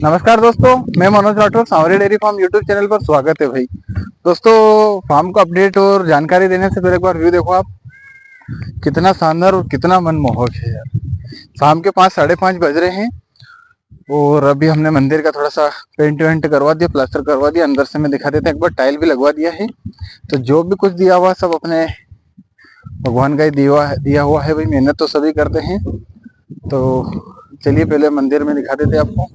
नमस्कार दोस्तों, मैं Manoj Rathore Sanwer dairy farm YouTube channel पर स्वागत है भाई। दोस्तों, फार्म का अपडेट और जानकारी देने से पहले एक बार व्यू देखो आप। कितना शानदार और कितना मनमोहक है यार। शाम के 5 साढ़े 5 बज रहे हैं और अभी हमने मंदिर का थोड़ा सा पेंट वेंट करवा दिया, प्लास्टर करवा दिया। अंदर से मैं दिखा देता हूँ, एक बार टाइल भी लगवा दिया है। तो जो भी कुछ दिया हुआ सब अपने भगवान का ही दिया हुआ है भाई। मेहनत तो सभी करते हैं। तो चलिए पहले मंदिर में दिखा देते आपको।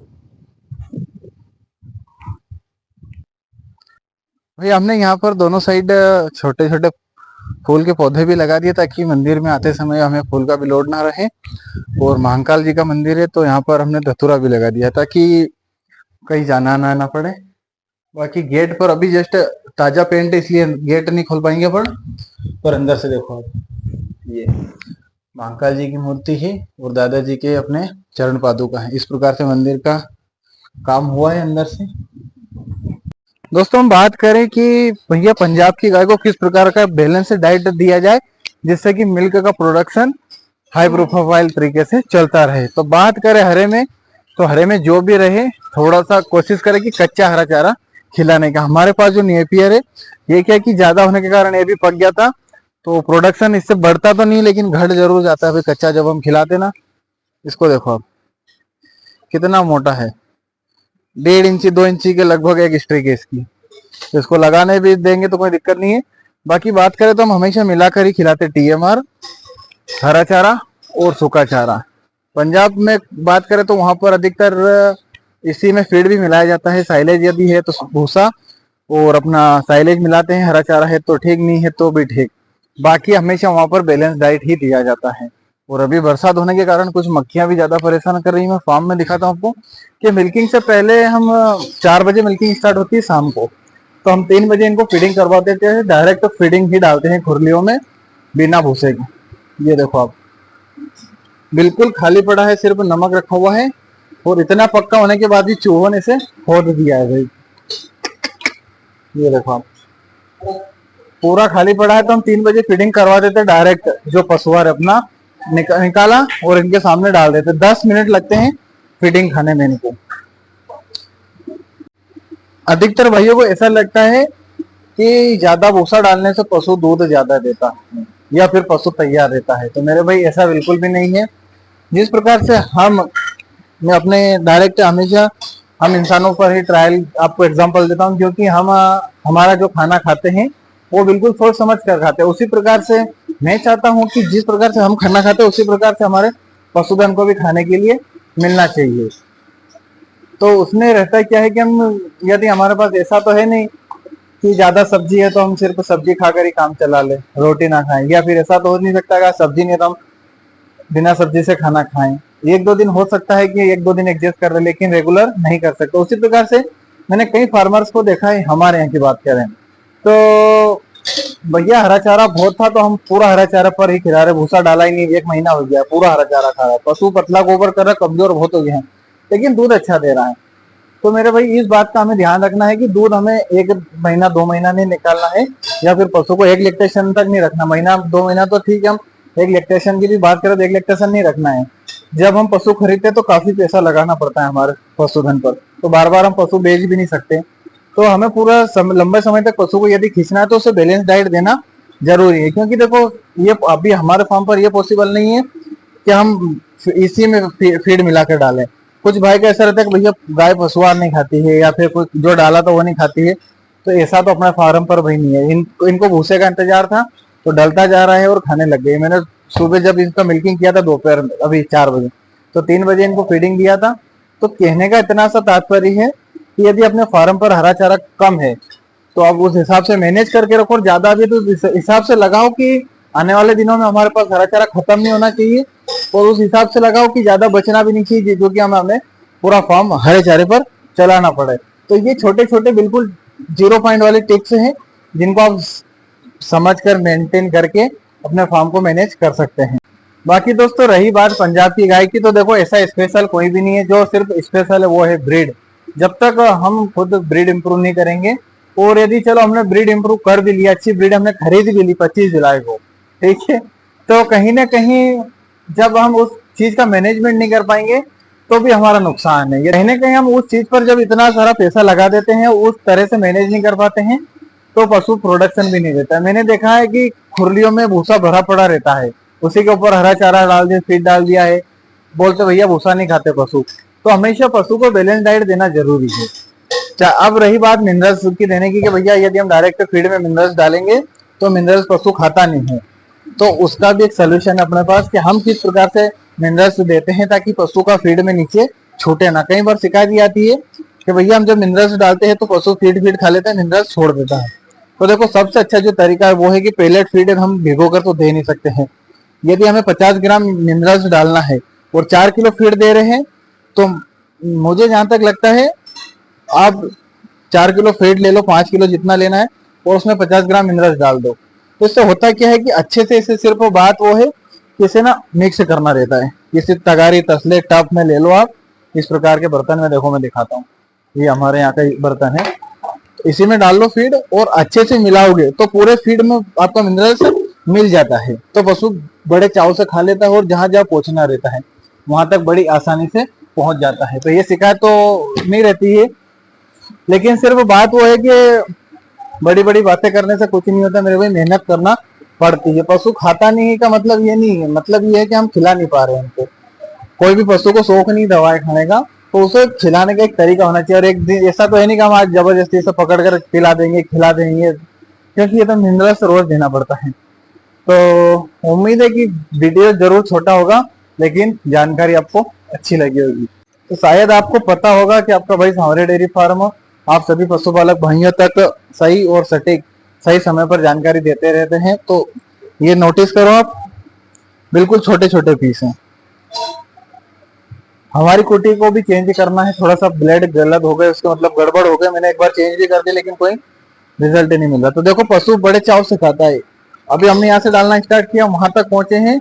भाई हमने यहाँ पर दोनों साइड छोटे छोटे फूल के पौधे भी लगा दिए ताकि मंदिर में आते समय हमें फूल का भी लोड ना रहे। और महाकाल जी का मंदिर है तो यहाँ पर हमने धतूरा भी लगा दिया ताकि कहीं जाना ना पड़े। बाकी गेट पर अभी जस्ट ताजा पेंट है इसलिए गेट नहीं खोल पाएंगे पर अंदर से देखो आप, ये महाकाल जी की मूर्ति है और दादाजी के अपने चरण पादुका है। इस प्रकार से मंदिर का काम हुआ है अंदर से। दोस्तों, हम बात करें कि भैया पंजाब की गाय को किस प्रकार का बैलेंस डाइट दिया जाए जिससे कि मिल्क का प्रोडक्शन हाई प्रोफाइल तरीके से चलता रहे। तो बात करें हरे में, तो हरे में जो भी रहे थोड़ा सा कोशिश करें कि कच्चा हरा चारा खिलाने का। हमारे पास जो नेपियर है ये क्या कि ज्यादा होने के कारण ये भी पक गया था, तो प्रोडक्शन इससे बढ़ता तो नहीं लेकिन घट जरूर जाता है भाई कच्चा जब हम खिलाते ना। इसको देखो आप, कितना मोटा है, 1.5 इंची 2 इंची के लगभग एक स्ट्रिक है इसकी। तो इसको लगाने भी देंगे तो कोई दिक्कत नहीं है। बाकी बात करें तो हम हमेशा मिलाकर ही खिलाते TMR, हरा चारा और सूखा चारा। पंजाब में बात करें तो वहां पर अधिकतर इसी में फीड भी मिलाया जाता है। साइलेज यदि है तो भूसा और अपना साइलेज मिलाते हैं, हरा चारा है तो ठीक, नहीं है तो भी ठीक। बाकी हमेशा वहां पर बैलेंस डाइट ही दिया जाता है। और अभी बरसात होने के कारण कुछ मक्खियां भी ज्यादा परेशान कर रही है। मैं फार्म में दिखाता हूँ आपको कि मिल्किंग से पहले हम 4 बजे मिल्किंग स्टार्ट होती है शाम को, तो हम 3 बजे इनको फीडिंग करवा देते हैं। डायरेक्ट तो फीडिंग ही डालते हैं खुरलियों में बिना भूसे के। ये देखो आप, बिल्कुल खाली पड़ा है, सिर्फ नमक रखा हुआ है और इतना पक्का होने के बाद भी चूहों ने इसे खोद दिया है भाई। ये देखो आप, पूरा खाली पड़ा है तो हम 3 बजे फीडिंग करवा देते हैं। डायरेक्ट जो पशुआर अपना निकाला और इनके सामने डाल देते। 10 मिनट लगते हैं फीडिंग खाने में इनको। अधिकतर भाइयों को ऐसा लगता है कि ज्यादा भूसा डालने से पशु दूध ज्यादा देता है या फिर पशु तैयार रहता है। तो मेरे भाई ऐसा बिल्कुल भी नहीं है। जिस प्रकार से मैं अपने डायरेक्ट हमेशा हम इंसानों पर ही ट्रायल आपको एग्जांपल देता हूँ, क्योंकि हम हमारा जो खाना खाते हैं वो बिल्कुल सोच समझ कर खाते हैं। उसी प्रकार से मैं चाहता हूँ कि जिस प्रकार से हम खाना खाते हैं उसी प्रकार से हमारे पशुधन को भी खाने के लिए मिलना चाहिए। तो उसमें रहता क्या है कि हम यदि हमारे पास ऐसा तो है नहीं कि ज्यादा सब्जी है तो हम सिर्फ सब्जी खाकर ही काम चला ले, रोटी ना खाएं, या फिर ऐसा तो हो नहीं सकता कि सब्जी नहीं तो हम बिना सब्जी से खाना खाएं। 1-2 दिन हो सकता है कि 1-2 दिन एडजस्ट कर रहे, लेकिन रेगुलर नहीं कर सकते। उसी प्रकार से मैंने कई फार्मर्स को देखा है, हमारे यहाँ की बात करें तो भैया हरा चारा बहुत था तो हम पूरा हरा चारा पर ही खिला रहे, भूसा डाला ही नहीं। 1 महीना हो गया पूरा हरा चारा खा रहा है। पशु पतला गोबर कर रहा, कमजोर बहुत हो गए हैं, लेकिन दूध अच्छा दे रहा है। तो मेरे भाई इस बात का हमें ध्यान रखना है कि दूध हमें 1 महीना 2 महीना नहीं निकालना है, या फिर पशु को 1 लैक्टेशन तक नहीं रखना। महीना 2 महीना तो ठीक है, हम 1 लैक्टेशन की भी बात करें तो 1 लैक्टेशन नहीं रखना है। जब हम पशु खरीदते तो काफी पैसा लगाना पड़ता है हमारे पशुधन पर, तो बार बार हम पशु बेच भी नहीं सकते। तो हमें पूरा लंबे समय तक पशु को यदि खींचना है तो उसे बैलेंस डाइट देना जरूरी है। क्योंकि देखो ये अभी हमारे फार्म पर ये पॉसिबल नहीं है कि हम इसी में फीड मिलाकर डालें। कुछ भाई का ऐसा रहता है कि भैया गाय पशुआर नहीं खाती है या फिर कुछ जो डाला तो वो नहीं खाती है। तो ऐसा तो अपने फार्म पर भाई नहीं है। इनको भूसे का इंतजार था तो डलता जा रहा है और खाने लग गए। मैंने सुबह जब इनका मिल्किंग किया था दोपहर में अभी 4 बजे, तो 3 बजे इनको फीडिंग दिया था। तो कहने का इतना सा तात्पर्य है कि यदि अपने फार्म पर हरा चारा कम है तो आप उस हिसाब से मैनेज करके रखो, और ज्यादा भी तो इस हिसाब से लगाओ कि आने वाले दिनों में हमारे पास हरा चारा खत्म नहीं होना चाहिए, और उस हिसाब से लगाओ कि ज्यादा बचना भी नहीं चाहिए जो कि हमें पूरा फार्म हरे चारे पर चलाना पड़े। तो ये छोटे छोटे बिल्कुल 0 पॉइंट वाले टिप्स हैं जिनको आप समझ कर मेंटेन करके अपने फार्म को मैनेज कर सकते हैं। बाकी दोस्तों रही बात पंजाब की गाय की, तो देखो ऐसा स्पेशल कोई भी नहीं है। जो सिर्फ स्पेशल है वो है ब्रीड। जब तक हम खुद ब्रीड इंप्रूव नहीं करेंगे, और यदि चलो हमने ब्रीड इंप्रूव कर भी लिया, अच्छी ब्रीड हमने खरीद भी ली 25 जुलाई को, ठीक है, तो कहीं ना कहीं जब हम उस चीज का मैनेजमेंट नहीं कर पाएंगे तो भी हमारा नुकसान है। ये कहीं ना कहीं हम उस चीज पर जब इतना सारा पैसा लगा देते हैं, उस तरह से मैनेज नहीं कर पाते हैं, तो पशु प्रोडक्शन भी नहीं देता है। मैंने देखा है कि खुरलियों में भूसा भरा पड़ा रहता है, उसी के ऊपर हरा चारा डाल दिया, फीड डाल दिया है, बोलते भैया भूसा नहीं खाते पशु। तो हमेशा पशु को बैलेंस डाइट देना जरूरी है। अब रही बात मिनरल्स की देने की, कि भैया यदि हम डायरेक्ट फीड में मिनरल्स डालेंगे तो मिनरल्स पशु खाता नहीं है, तो उसका भी एक सोल्यूशन है अपने पास कि हम किस प्रकार से मिनरल्स देते हैं ताकि पशु का फीड में नीचे छूटे ना। कई बार शिकायत ये आती है कि भैया हम जब मिनरल्स डालते हैं तो पशु फीड खा लेता है, मिनरल्स छोड़ देता है। तो देखो सबसे अच्छा जो तरीका है वो है कि पेलेट फीड हम भिगो कर तो दे नहीं सकते हैं। यदि हमें 50 ग्राम मिनरल्स डालना है और 4 किलो फीड दे रहे हैं, तो मुझे जहां तक लगता है आप 4 किलो फीड ले लो, 5 किलो जितना लेना है, और उसमें 50 ग्राम मिनरल्स डाल दो। तो इससे होता क्या है कि अच्छे से इसे सिर्फ बात वो है कि इसे ना मिक्स करना रहता है। किसी तगारी तसले टप में ले लो आप, इस प्रकार के बर्तन में, देखो मैं दिखाता हूँ, ये हमारे यहाँ का बर्तन है, इसी में डाल लो फीड और अच्छे से मिलाओगे तो पूरे फीड में आपका मिनरल्स मिल जाता है। तो पशु बड़े चाव से खा लेता है और जहां जहां पहुंचना रहता है वहां तक बड़ी आसानी से पहुंच जाता है। तो ये शिकायत तो नहीं रहती है, लेकिन सिर्फ बात वो है कि बड़ी बड़ी बातें करने से कुछ नहीं होता मेरे भाई, मेहनत करना पड़ती है। पशु खाता नहीं का मतलब ये नहीं है, मतलब ये है कि हम खिला नहीं पा रहे हैं उनको। कोई भी पशु को शौक नहीं दवाएं खाने का, तो उसे खिलाने का एक तरीका होना चाहिए। और एक दिन ऐसा तो है नहीं कि हम आज जबरदस्ती से पकड़ कर पिला देंगे, खिला देंगे, क्योंकि ये तो मिनरल्स रोज देना पड़ता है। तो उम्मीद है कि वीडियो जरूर छोटा होगा, लेकिन जानकारी आपको अच्छी लगी होगी। तो शायद आपको पता होगा कि आपका भाई सांवरे डेयरी फार्म आप सभी पशुपालक भाइयों तक सही और सटीक सही समय पर जानकारी देते रहते हैं। तो ये नोटिस करो आप, बिल्कुल छोटे छोटे पीस हैं। हमारी कुटी को भी चेंज करना है, थोड़ा सा ब्लेड गलत हो गए, उसका मतलब गड़बड़ हो गया, मैंने एक बार चेंज भी कर दी लेकिन कोई रिजल्ट नहीं मिल रहा। तो देखो पशु बड़े चाव से खाता है। अभी हमने यहाँ से डालना स्टार्ट किया, वहां तक पहुंचे हैं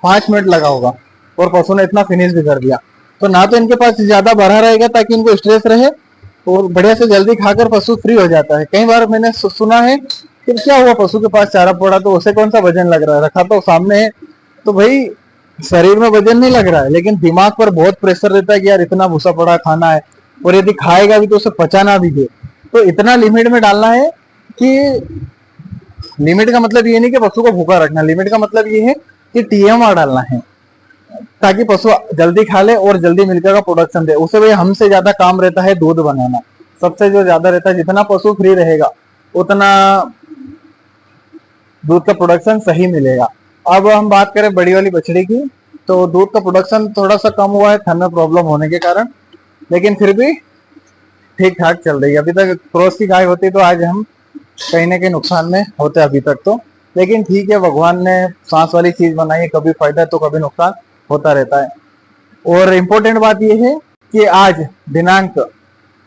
5 मिनट लगा होगा, और पशु ने इतना फिनिश भी कर दिया। तो ना तो इनके पास ज्यादा भरा रहेगा ताकि इनको स्ट्रेस रहे, और बढ़िया से जल्दी खाकर पशु फ्री हो जाता है। कई बार मैंने सुना है कि क्या हुआ पशु के पास चारा पड़ा तो उसे कौन सा वजन लग रहा है, रखा तो सामने है। तो भाई शरीर में वजन नहीं लग रहा है, लेकिन दिमाग पर बहुत प्रेशर रहता है कि यार इतना भूसा पड़ा खाना है, और यदि खाएगा भी तो उसे पचाना भी दे। तो इतना लिमिट में डालना है कि लिमिट का मतलब ये नहीं कि पशु को भूखा रखना, लिमिट का मतलब ये है कि TMR डालना है ताकि पशु जल्दी खा ले और जल्दी मिल्क का प्रोडक्शन दे। उसे भाई हमसे ज्यादा काम रहता है दूध बनाना, सबसे जो ज्यादा रहता है। जितना पशु फ्री रहेगा उतना दूध का प्रोडक्शन सही मिलेगा। अब हम बात करें बड़ी वाली बछड़ी की, तो दूध का प्रोडक्शन थोड़ा सा कम हुआ है थन में प्रॉब्लम होने के कारण, लेकिन फिर भी ठीक ठाक चल रही है। अभी तक क्रॉस की गाय होती तो आज हम कहीं ना कहीं नुकसान में होते अभी तक तो, लेकिन ठीक है, भगवान ने सांस वाली चीज बनाई है, कभी फायदा तो कभी नुकसान होता रहता है। और इम्पोर्टेंट बात यह है कि आज दिनांक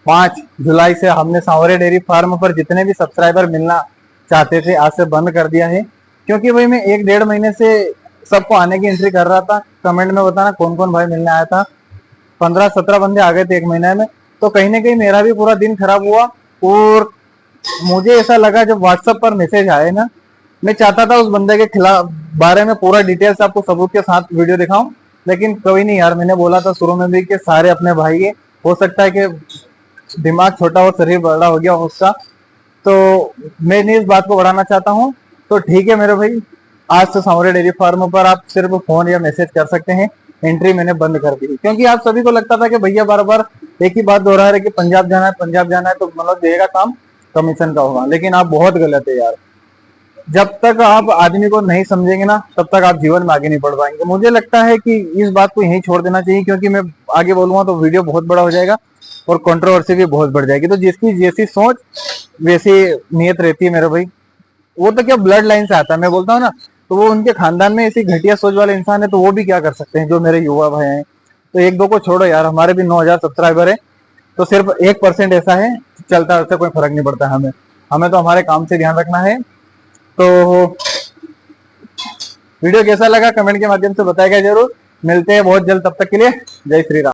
5 जुलाई से हमने सांवरे डेयरी फार्म पर जितने भी सब्सक्राइबर मिलना चाहते थे आज से बंद कर दिया है, क्योंकि भाई मैं 1-1.5 महीने से सबको आने की एंट्री कर रहा था। कमेंट में बताना कौन कौन भाई मिलने आया था, 15-17 बंदे आ गए थे 1 महीने में। तो कहीं ना कहीं मेरा भी पूरा दिन खराब हुआ, और मुझे ऐसा लगा जब व्हाट्सएप पर मैसेज आए ना, मैं चाहता था उस बंदे के खिलाफ बारे में पूरा डिटेल्स आपको सबूत के साथ वीडियो दिखाऊं, लेकिन कोई नहीं यार, मैंने बोला था शुरू में भी कि सारे अपने भाई है, हो सकता है कि दिमाग छोटा और शरीर बड़ा हो गया उसका, तो मैं नहीं इस बात को बढ़ाना चाहता हूँ। तो ठीक है मेरे भाई, आज से सांवरे डेयरी फार्म पर आप सिर्फ फोन या मैसेज कर सकते हैं, एंट्री मैंने बंद कर दी। क्योंकि आप सभी को लगता था कि भैया बार बार एक ही बात दोहरा रहे कि पंजाब जाना है, पंजाब जाना है, तो मतलब देगा काम कमीशन का होगा, लेकिन आप बहुत गलत है यार। जब तक आप आदमी को नहीं समझेंगे ना, तब तक आप जीवन में आगे नहीं बढ़ पाएंगे। मुझे लगता है कि इस बात को यहीं छोड़ देना चाहिए, क्योंकि मैं आगे बोलूंगा तो वीडियो बहुत बड़ा हो जाएगा और कंट्रोवर्सी भी बहुत बढ़ जाएगी। तो जिसकी जैसी सोच वैसी नीयत रहती है मेरे भाई। वो तो क्या ब्लड लाइन से आता है, मैं बोलता हूँ ना, तो वो उनके खानदान में ऐसी घटिया सोच वाले इंसान है, तो वो भी क्या कर सकते हैं जो मेरे युवा भाई हैं। तो 1-2 को छोड़ो यार, हमारे भी 9000 सब्सक्राइबर है, तो सिर्फ 1% ऐसा है चलता है, उससे कोई फर्क नहीं पड़ता हमें। हमें तो हमारे काम से ध्यान रखना है। तो वीडियो कैसा लगा कमेंट के माध्यम से बताएगा जरूर। मिलते हैं बहुत जल्द, तब तक के लिए जय श्री राम।